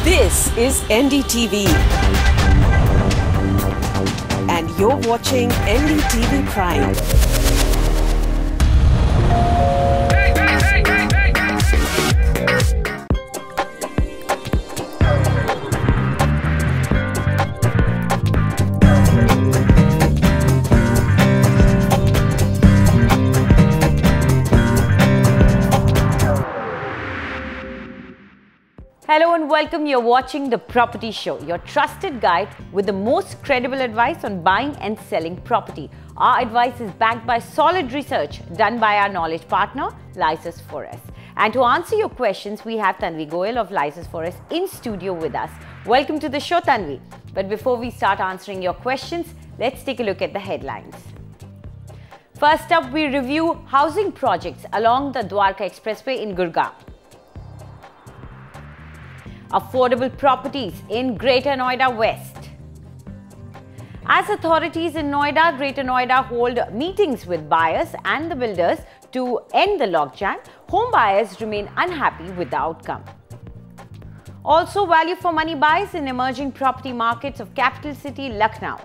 This is NDTV, and you're watching NDTV Prime. Hello and welcome. You're watching The Property Show, your trusted guide with the most credible advice on buying and selling property. Our advice is backed by solid research done by our knowledge partner, LAKHS for us. And to answer your questions, we have Sanvi of LAKHS for us in studio with us. Welcome to the show, Sanvi. But before we start answering your questions, let's take a look at the headlines. First up, we review housing projects along the Dwarka Expressway in Gurgaon. Affordable properties in Greater Noida West. As authorities in Noida, Greater Noida hold meetings with buyers and the builders to end the logjam, home buyers remain unhappy with the outcome. Also, value for money buys in emerging property markets of capital city Lucknow.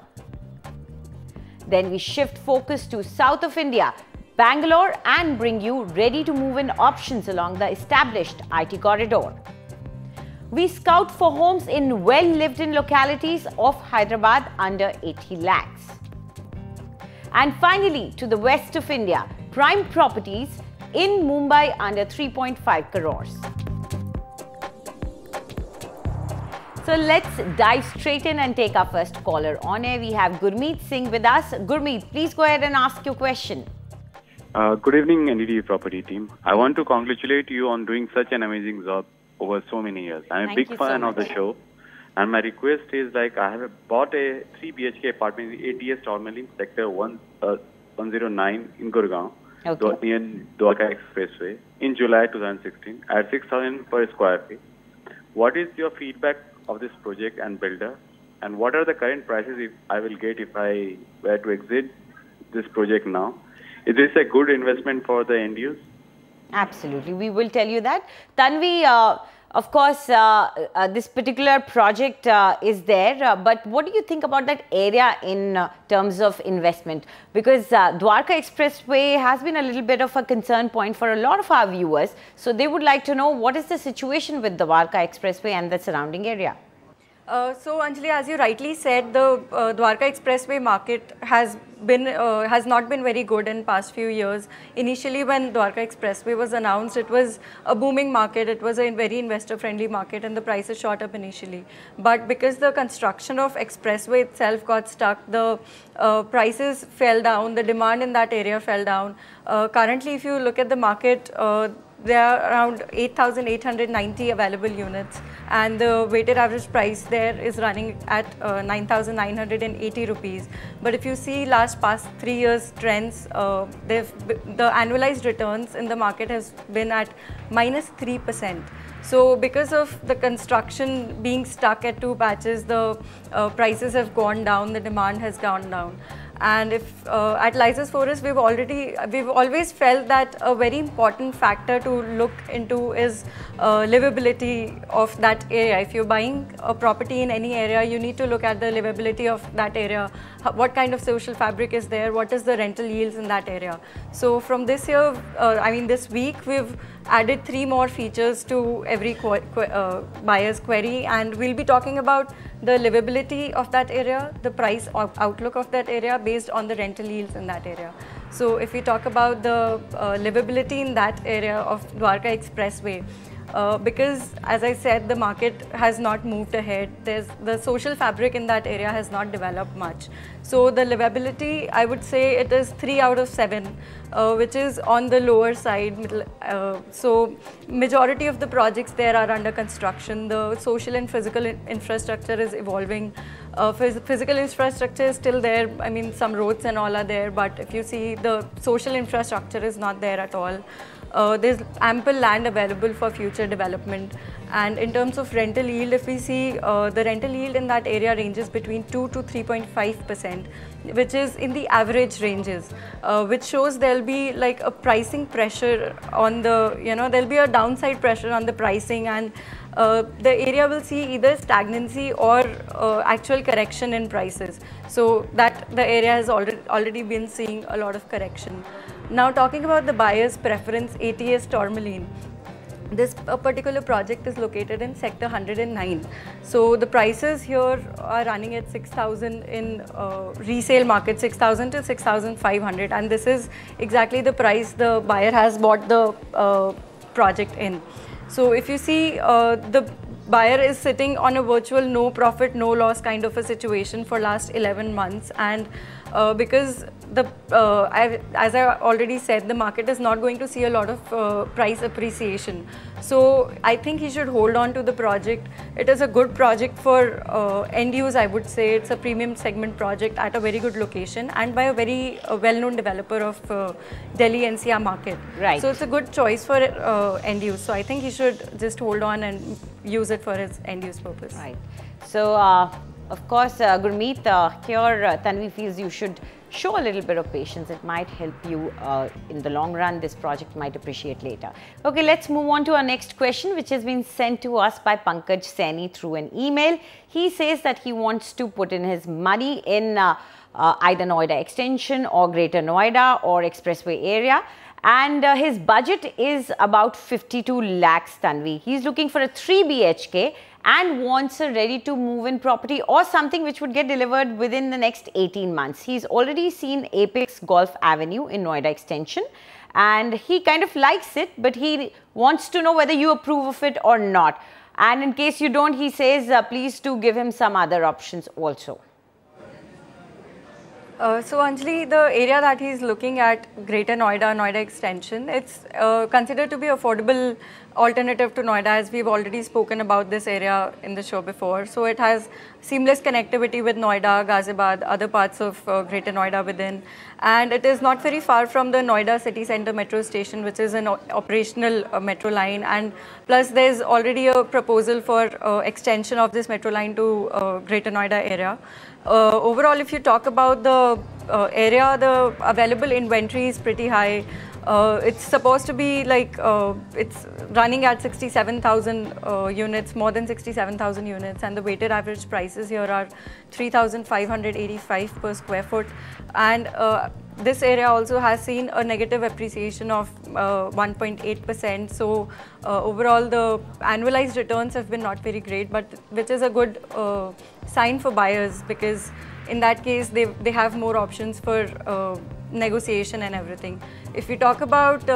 Then we shift focus to south of India, Bangalore, and bring you ready to move in options along the established IT corridor. We scout for homes in well-lived-in localities of Hyderabad under 80 lakhs. And finally, to the west of India, prime properties in Mumbai under 3.5 crores. So let's dive straight in and take our first caller on air. We have Gurmeet Singh with us. Gurmeet, please go ahead and ask your question. Good evening, NDTV Property team. I want to congratulate you on doing such an amazing job over so many years. I'm a big fan of the show, and my request is I have bought a 3 BHK apartment in ATS Tourmaline sector 109 in Gurgaon, near Dwarka Expressway in July 2016 at 6,000 per square feet. What is your feedback of this project and builder, and what are the current prices I will get if I were to exit this project now? Is this a good investment for the end use? Absolutely, we will tell you that. Tanvi, of course, this particular project is there, but what do you think about that area in terms of investment? Because Dwarka Expressway has been a little bit of a concern point for a lot of our viewers. So they would like to know what is the situation with the Dwarka Expressway and the surrounding area. So Anjali, as you rightly said, the Dwarka Expressway market has not been very good in past few years. Initially, when Dwarka Expressway was announced, it was a booming market. It was a very investor-friendly market, and the prices shot up initially. But because the construction of expressway itself got stuck, the prices fell down. The demand in that area fell down. Currently, if you look at the market, there are around 8,890 available units, and the weighted average price there is running at 9,980 rupees. But if you see past 3 years trends, the annualized returns in the market has been at -3%. So because of the construction being stuck at 2 patches, the prices have gone down, the demand has gone down. And if at LAKHS for us, we've always felt that a very important factor to look into is livability of that area. If you're buying a property in any area, you need to look at the livability of that area. What kind of social fabric is there? What is the rental yields in that area? So from this year, this week, we've added 3 more features to every buyer's query, and we'll be talking about the livability of that area, the price outlook of that area based on the rental yields in that area. So if we talk about the livability in that area of Dwarka Expressway, because as I said, the market has not moved ahead. The social fabric in that area has not developed much. So the livability, I would say it is 3 out of 7, which is on the lower side. So majority of the projects there are under construction. The social and physical infrastructure is evolving. Physical infrastructure is still there. I mean, some roads and all are there, but if you see, the social infrastructure is not there at all. There's ample land available for future development. And in terms of rental yield, if we see the rental yield in that area ranges between 2 to 3.5%, which is in the average ranges, which shows there'll be like a pricing pressure on the, there'll be a downside pressure on the pricing, and the area will see either stagnancy or actual correction in prices. So that the area has already been seeing a lot of correction. Now talking about the buyer's preference, ATS Tourmaline. This particular project is located in sector 109. So the prices here are running at 6,000 in resale market, 6,000 to 6,500, and this is exactly the price the buyer has bought the project in. So if you see, the buyer is sitting on a virtual no profit, no loss kind of a situation for last 11 months, and because as I already said, the market is not going to see a lot of price appreciation. So I think he should hold on to the project. It is a good project for end use, I would say. It's a premium segment project at a very good location and by a very well-known developer of Delhi NCR market. Right. So it's a good choice for end use. So I think he should just hold on and use it for his end use purpose. Right. So of course, Gurmeet, here Tanvi feels you should show a little bit of patience. It might help you in the long run. This project might appreciate later. Okay, let's move on to our next question, which has been sent to us by Pankaj Saini through an email. He says that he wants to put in his money in either Noida Extension or Greater Noida or Expressway area. And his budget is about 52 lakhs, Tanvi. He's looking for a 3 BHK and wants a ready-to-move-in property or something which would get delivered within the next 18 months. He's already seen Apex Golf Avenue in Noida Extension and he kind of likes it, but he wants to know whether you approve of it or not. And in case you don't, he says please do give him some other options also. So Anjali, the area that he's looking at, Greater Noida, Noida Extension, it's considered to be affordable alternative to Noida, as we've already spoken about this area in the show before. So it has seamless connectivity with Noida, Ghaziabad, other parts of Greater Noida within. And it is not very far from the Noida City Centre metro station, which is an operational metro line. And plus there's already a proposal for extension of this metro line to Greater Noida area. Overall, if you talk about the area, the available inventory is pretty high. It's supposed to be like, it's running at 67,000 units, more than 67,000 units, and the weighted average prices here are 3,585 per square foot. And this area also has seen a negative appreciation of 1.8%. So overall, the annualized returns have been not very great, but which is a good sign for buyers, because in that case, they have more options for negotiation and everything. If we talk about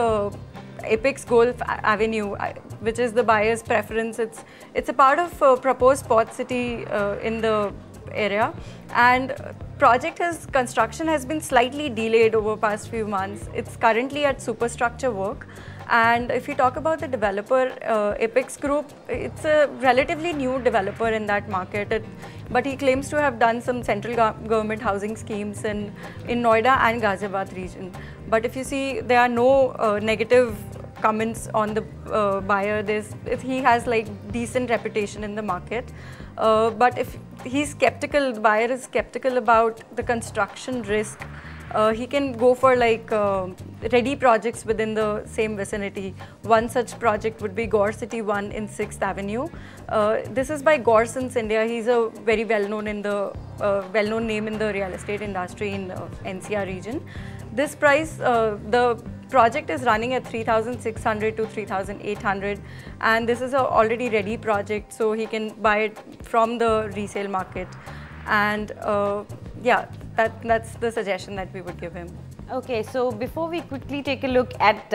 Apex Golf Avenue, which is the buyer's preference, it's a part of proposed port city in the area, and construction has been slightly delayed over past few months. It's currently at superstructure work. And if you talk about the developer, Apex Group, it's a relatively new developer in that market, but he claims to have done some central government housing schemes in Noida and Ghaziabad region. But if you see, there are no negative comments on the buyer. He has like decent reputation in the market. But if he's skeptical, the buyer is skeptical about the construction risk, he can go for like ready projects within the same vicinity. One such project would be Gore City 1 in 6th Avenue. This is by Gore since India. He's a very well-known name in the real estate industry in NCR region. This price, the project is running at 3,600 to 3,800, and this is a already ready project, so he can buy it from the resale market. And yeah, that's the suggestion that we would give him. Okay, so before we quickly take a look at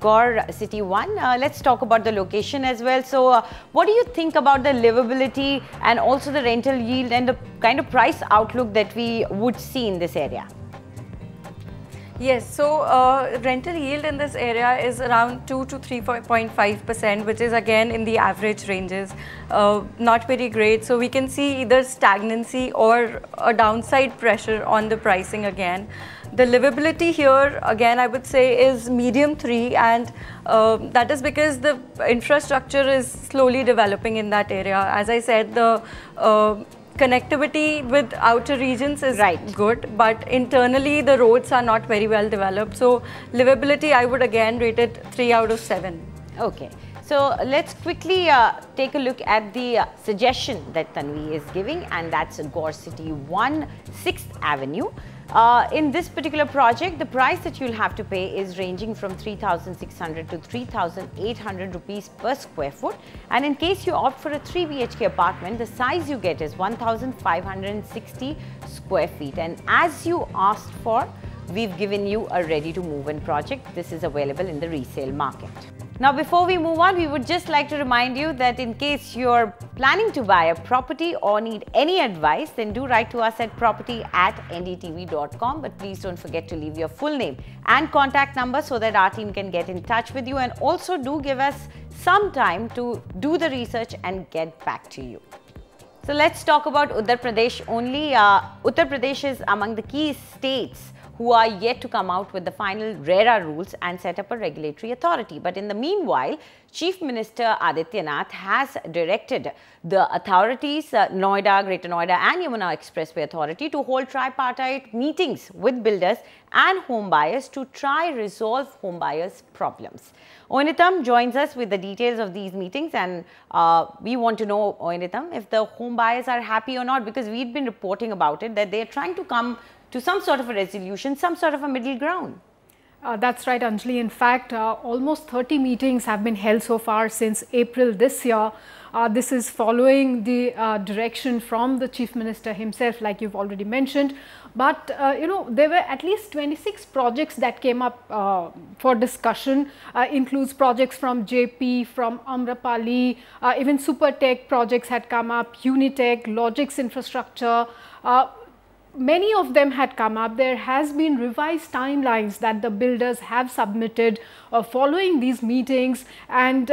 Gore City 1, let's talk about the location as well. So what do you think about the livability and also the rental yield and the kind of price outlook that we would see in this area? Yes, so rental yield in this area is around 2 to 3.5%, which is again in the average ranges, not very great. So we can see either stagnancy or a downside pressure on the pricing again. The livability here again I would say is medium 3, and that is because the infrastructure is slowly developing in that area. As I said, the connectivity with outer regions is good, but internally the roads are not very well developed. So livability, I would again rate it 3 out of 7. Okay. So let's quickly take a look at the suggestion that Sanvi is giving, and that's Gore City 1, 6th Avenue. In this particular project, the price that you'll have to pay is ranging from 3,600 to 3,800 rupees per square foot. And in case you opt for a 3 BHK apartment, the size you get is 1,560 square feet. And as you asked for, we've given you a ready to move in project. This is available in the resale market. Now, before we move on, we would just like to remind you that in case you're planning to buy a property or need any advice, then do write to us at property@ndtv.com. But please don't forget to leave your full name and contact number so that our team can get in touch with you. And also do give us some time to do the research and get back to you. So let's talk about Uttar Pradesh only. Uttar Pradesh is among the key states who are yet to come out with the final RERA rules and set up a regulatory authority. But in the meanwhile, Chief Minister Adityanath has directed the authorities, Noida, Greater Noida and Yamuna Expressway Authority to hold tripartite meetings with builders and home buyers to try resolve home buyers' problems. Oinitam joins us with the details of these meetings, and we want to know, Oinitam, if the home buyers are happy or not, because we've been reporting about it, that they're trying to come to some sort of a resolution, some sort of a middle ground. That's right, Anjali. In fact, almost 30 meetings have been held so far since April this year. This is following the direction from the Chief Minister himself, like you've already mentioned. But, you know, there were at least 26 projects that came up for discussion, includes projects from JP, from Amrapali, even Supertech projects had come up, Unitech, Logix Infrastructure. Many of them had come up. There has been revised timelines that the builders have submitted following these meetings, and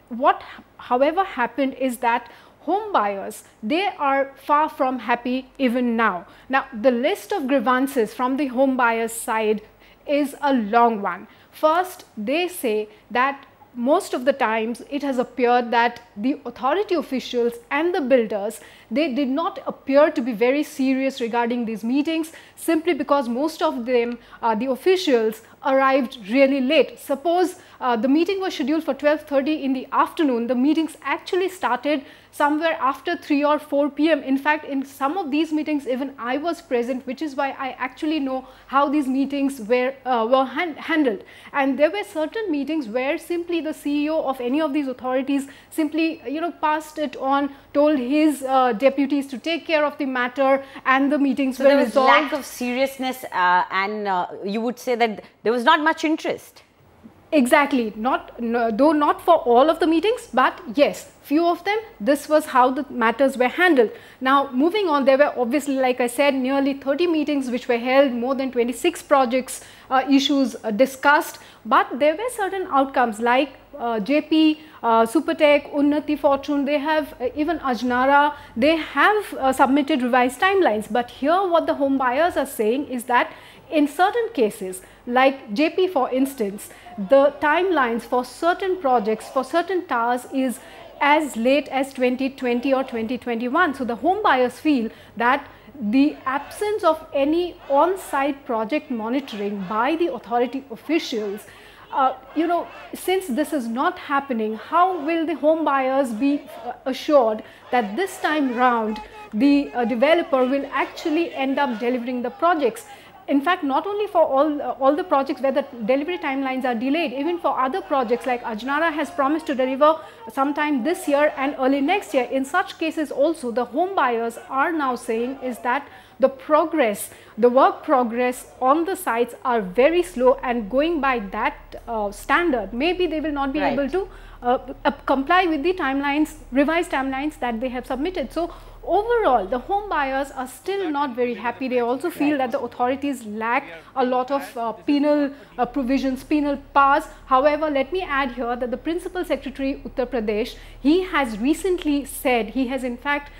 what however happened is that home buyers, they are far from happy even now. Now, the list of grievances from the home buyers side is a long one. First, they say that most of the times it has appeared that the authority officials and the builders, they did not appear to be very serious regarding these meetings, simply because most of them, the officials, arrived really late. Suppose the meeting was scheduled for 12:30 in the afternoon. The meetings actually started somewhere after 3 or 4 p.m. In fact, in some of these meetings, even I was present, which is why I actually know how these meetings were handled. And there were certain meetings where simply the CEO of any of these authorities simply, you know, passed it on, told his deputies to take care of the matter, and the meetings were resolved. So there was lack of seriousness, and you would say that there was not much interest. Exactly, though not for all of the meetings, but yes, few of them, this was how the matters were handled. Now, moving on, there were obviously, like I said, nearly 30 meetings which were held, more than 26 projects, issues discussed, but there were certain outcomes like JP, Supertech, Unnati Fortune, they have, even Ajnara, they have submitted revised timelines. But here what the home buyers are saying is that in certain cases, like JP for instance, the timelines for certain projects, for certain towers is as late as 2020 or 2021. So the home buyers feel that the absence of any on-site project monitoring by the authority officials, you know, since this is not happening, how will the home buyers be assured that this time round the developer will actually end up delivering the projects? In fact, not only for all the projects where the delivery timelines are delayed, even for other projects like Ajnara has promised to deliver sometime this year and early next year. In such cases also, the home buyers are now saying is that the progress, the work progress on the sites are very slow, and going by that standard, maybe they will not be able to comply with the timelines, revised timelines that they have submitted. So overall, the home buyers are still not very happy. They also feel that the authorities lack a lot of penal provisions, penal powers. However, let me add here that the Principal Secretary Uttar Pradesh, he has recently said, he has in fact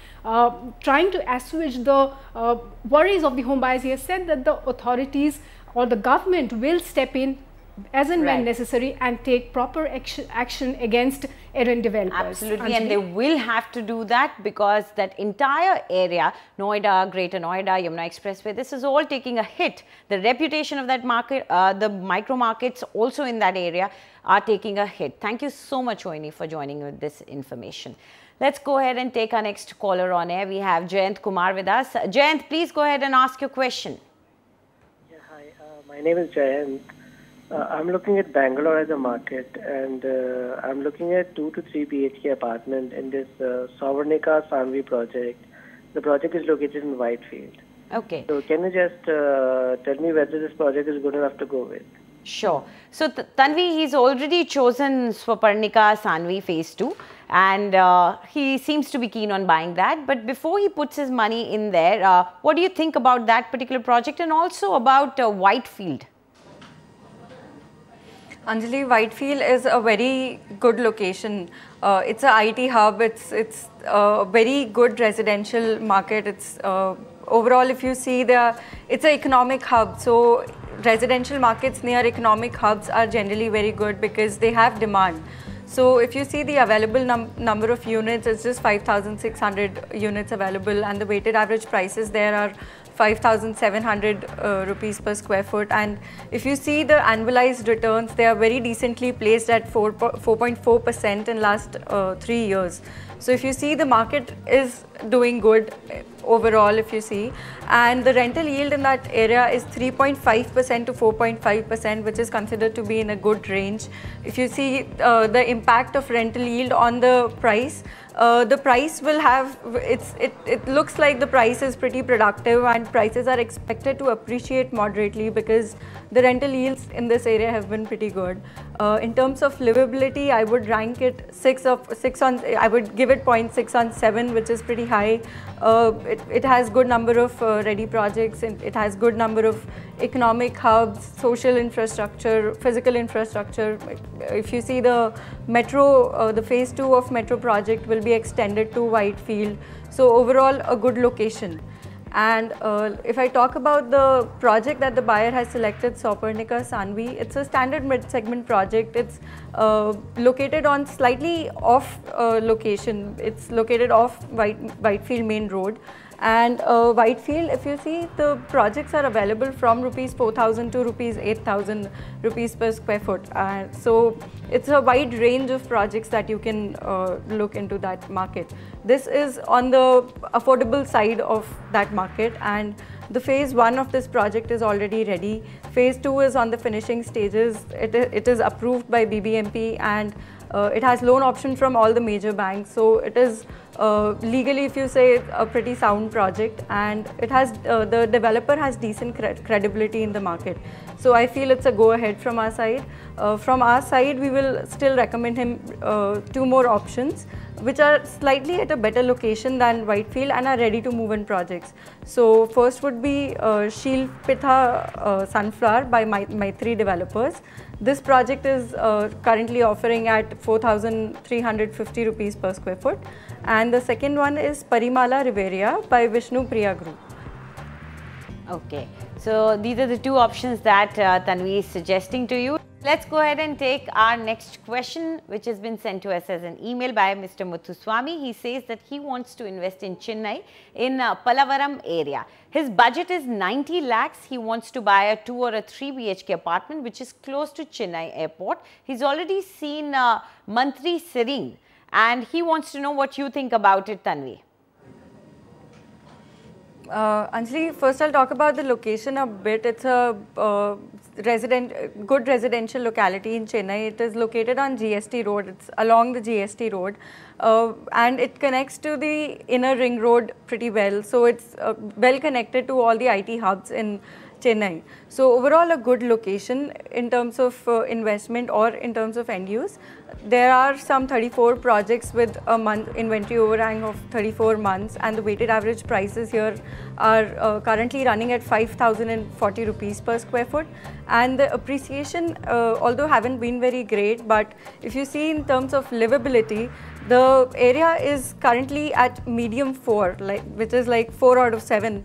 trying to assuage the worries of the home buyers. He has said that the authorities or the government will step in as and when necessary and take proper action against errant developers. Absolutely, and they will have to do that because that entire area, Noida, Greater Noida, Yamuna Expressway, this is all taking a hit. The reputation of that market, the micro markets also in that area are taking a hit. Thank you so much, Oini, for joining with this information. Let's go ahead and take our next caller on air. We have Jayant Kumar with us. Jayant, please go ahead and ask your question. Yeah, hi. My name is Jayant. I'm looking at Bangalore as a market, and I'm looking at 2 to 3 BHK apartment in this Sowparnika Sanvi project. The project is located in Whitefield. Okay. So can you just tell me whether this project is good enough to go with? Sure. So Tanvi, he's already chosen Sowparnika Sanvi Phase 2 and he seems to be keen on buying that. But before he puts his money in there, what do you think about that particular project and also about Whitefield? Anjali, Whitefield is a very good location. It's a IT hub. It's a very good residential market. It's overall, if you see, it's an economic hub. So residential markets near economic hubs are generally very good because they have demand. So if you see the available number of units, it's just 5,600 units available, and the weighted average prices there are 5,700 rupees per square foot. And if you see the annualized returns, they are very decently placed at 4.4% in last 3 years. So if you see, the market is doing good overall, if you see, and the rental yield in that area is 3.5% to 4.5%, which is considered to be in a good range. If you see the impact of rental yield on the price will have, it looks like the price is pretty productive and prices are expected to appreciate moderately because the rental yields in this area have been pretty good. In terms of livability, I would rank it 6 on, I would give it 0.6 on 7, which is pretty high. It has good number of ready projects, and it has good number of economic hubs, social infrastructure, physical infrastructure. If you see the metro, the phase 2 of metro project will be extended to Whitefield. So overall, a good location. And if I talk about the project that the buyer has selected, Sowparnika Sanvi, it's a standard mid-segment project. It's located on slightly off location. It's located off Whitefield main road. And Whitefield, if you see, the projects are available from rupees 4,000 to rupees 8,000 rupees per square foot. So it's a wide range of projects that you can look into that market. This is on the affordable side of that market, and the phase 1 of this project is already ready. Phase 2 is on the finishing stages. It is approved by BBMP, and it has loan option from all the major banks. So it is legally, if you say, a pretty sound project, and it has the developer has decent credibility in the market. So I feel it's a go ahead from our side. From our side, we will still recommend him 2 more options, which are slightly at a better location than Whitefield and are ready to move in projects. So first would be Sheel Pitha Sunflower by Maitri Developers. This project is currently offering at 4,350 rupees per square foot. And the second one is Parimala Riveria by Vishnu Priya Group. Okay, so these are the 2 options that Tanvi is suggesting to you. Let's go ahead and take our next question, which has been sent to us as an email by Mr. Muthuswamy. He says that he wants to invest in Chennai in Pallavaram area. His budget is 90 lakhs. He wants to buy a 2 or a 3 BHK apartment, which is close to Chennai airport. He's already seen Mantri Serene, and he wants to know what you think about it, Tanvi. Anjali, first I'll talk about the location a bit. It's a good residential locality in Chennai. It is located on GST road. It's along the GST road, and it connects to the inner ring road pretty well. So it's well connected to all the IT hubs in Chennai. So overall a good location in terms of investment or in terms of end use. There are some 34 projects with a month inventory overhang of 34 months, and the weighted average prices here are currently running at 5,040 rupees per square foot. And the appreciation, although haven't been very great, but if you see in terms of livability, the area is currently at medium 4, which is like 4 out of 7.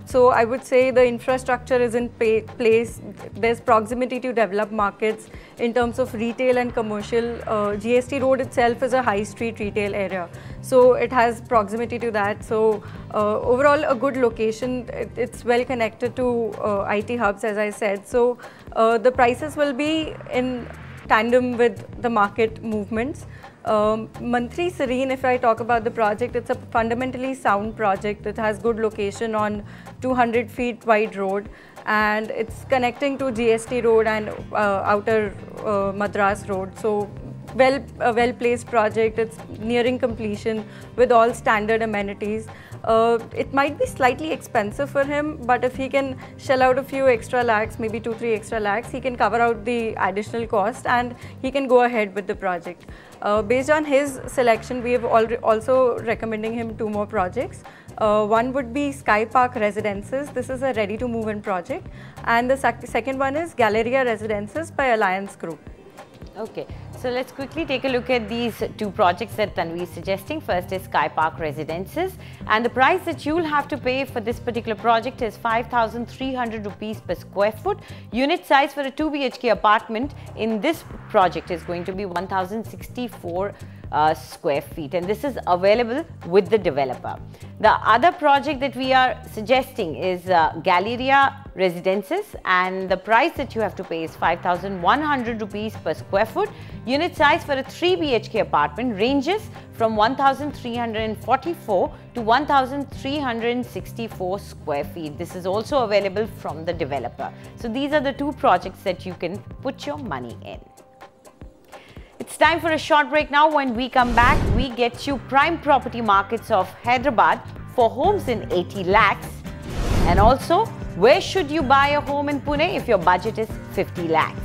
So I would say the infrastructure is in place. There's proximity to developed markets in terms of retail and commercial. GST Road itself is a high street retail area, so it has proximity to that. So overall a good location. It's well connected to IT hubs, as I said. So the prices will be in tandem with the market movements. Mantri Serene, if I talk about the project, it's a fundamentally sound project. It has good location on 200 feet wide road, and it's connecting to GST Road and outer Madras Road. So a well-placed project. It's nearing completion with all standard amenities. It might be slightly expensive for him, but if he can shell out a few extra lakhs, maybe 2-3 extra lakhs, he can cover out the additional cost and he can go ahead with the project. Based on his selection, we have also recommending him 2 more projects. One would be Sky Park Residences. This is a ready-to-move-in project, and the second one is Galleria Residences by Alliance Group. Okay, so let's quickly take a look at these 2 projects that Tanvi is suggesting. First is Sky Park Residences, and the price that you'll have to pay for this particular project is 5,300 rupees per square foot. Unit size for a 2 BHK apartment in this project is going to be 1,064 square feet, and this is available with the developer. The other project that we are suggesting is Galleria Residences, and the price that you have to pay is 5,100 rupees per square foot. Unit size for a 3 BHK apartment ranges from 1,344 to 1,364 square feet. This is also available from the developer. So these are the 2 projects that you can put your money in. It's time for a short break now. When we come back, we get you prime property markets of Hyderabad for homes in 80 lakhs. And also, where should you buy a home in Pune if your budget is 50 lakhs?